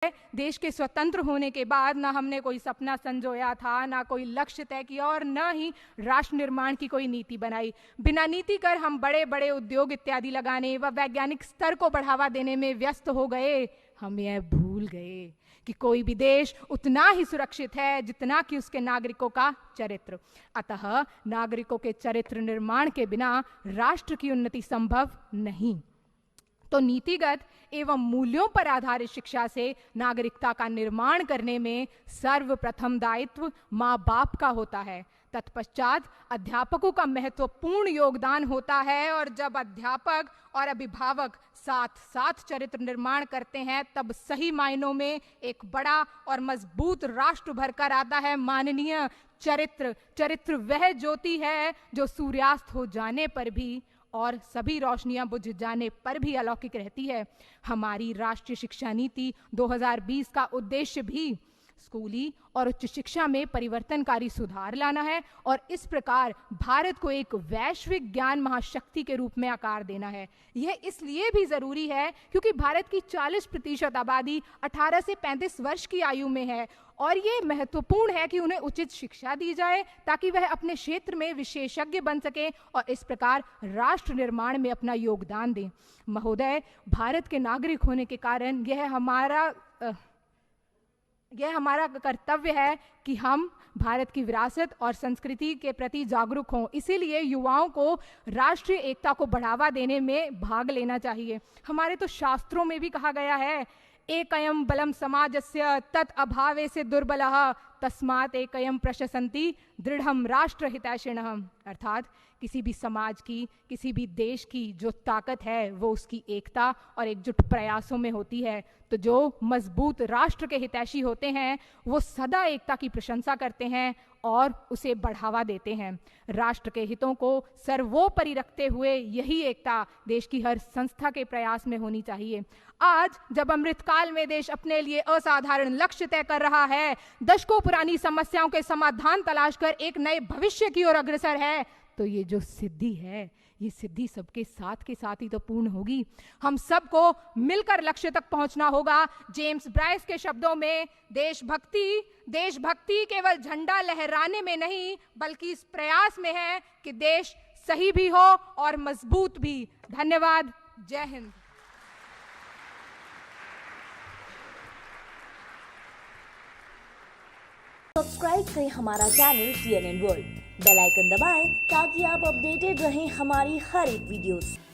देश के स्वतंत्र होने के बाद ना हमने कोई सपना संजोया था, ना कोई लक्ष्य तय किया और न ही राष्ट्र निर्माण की कोई नीति बनाई। बिना नीति कर हम बड़े बड़े उद्योग इत्यादि लगाने व वैज्ञानिक स्तर को बढ़ावा देने में व्यस्त हो गए। हम यह भूल गए कि कोई भी देश उतना ही सुरक्षित है जितना कि उसके नागरिकों का चरित्र। अतः नागरिकों के चरित्र निर्माण के बिना राष्ट्र की उन्नति संभव नहीं। तो नीतिगत एवं मूल्यों पर आधारित शिक्षा से नागरिकता का निर्माण करने में सर्वप्रथम दायित्व माँ बाप का होता है। तत्पश्चात अध्यापकों का महत्वपूर्ण योगदान होता है और जब अध्यापक और अभिभावक साथ साथ चरित्र निर्माण करते हैं तब सही मायनों में एक बड़ा और मजबूत राष्ट्र भरकर आता है। माननीय चरित्र वह ज्योति है जो सूर्यास्त हो जाने पर भी और सभी रोशनियां बुझ जाने पर भी अलौकिक रहती है। हमारी राष्ट्रीय शिक्षा नीति 2020 का उद्देश्य भी स्कूली और उच्च शिक्षा में परिवर्तनकारी सुधार लाना है और इस प्रकार भारत को एक वैश्विक ज्ञान महाशक्ति के रूप में आकार देना है। यह इसलिए भी जरूरी है क्योंकि भारत की 40% आबादी 18 से 35 वर्ष की आयु में है और ये महत्वपूर्ण है कि उन्हें उचित शिक्षा दी जाए ताकि वह अपने क्षेत्र में विशेषज्ञ बन सके और इस प्रकार राष्ट्र निर्माण में अपना योगदान दें। महोदय, भारत के नागरिक होने के कारण यह हमारा कर्तव्य है कि हम भारत की विरासत और संस्कृति के प्रति जागरूक हों। इसीलिए युवाओं को राष्ट्रीय एकता को बढ़ावा देने में भाग लेना चाहिए। हमारे तो शास्त्रों में भी कहा गया है, एकयम बलम समाजस्य तत् अभावे से दुर्बलः तस्मात् एकयम प्रशसन्ति दृढ़म राष्ट्र हितैषिणः। अर्थात किसी भी समाज की, किसी भी देश की जो ताकत है वो उसकी एकता और एकजुट प्रयासों में होती है। तो जो मजबूत राष्ट्र के हितैषी होते हैं वो सदा एकता की प्रशंसा करते हैं और उसे बढ़ावा देते हैं। राष्ट्र के हितों को सर्वोपरि रखते हुए यही एकता देश की हर संस्था के प्रयास में होनी चाहिए। आज जब अमृतकाल में देश अपने लिए असाधारण लक्ष्य तय कर रहा है, दशकों पुरानी समस्याओं के समाधान तलाश कर एक नए भविष्य की ओर अग्रसर है, तो ये जो सिद्धि है, ये सिद्धि सबके साथ के साथ ही तो पूर्ण होगी। हम सबको मिलकर लक्ष्य तक पहुंचना होगा। जेम्स ब्राइस के शब्दों में, देशभक्ति केवल झंडा लहराने में नहीं बल्कि इस प्रयास में है कि देश सही भी हो और मजबूत भी। धन्यवाद। जय हिंद। सब्सक्राइब करें हमारा channel TNN world, bell icon दबाएं ताकि आप अपडेटेड रहें हमारी हर एक वीडियो से।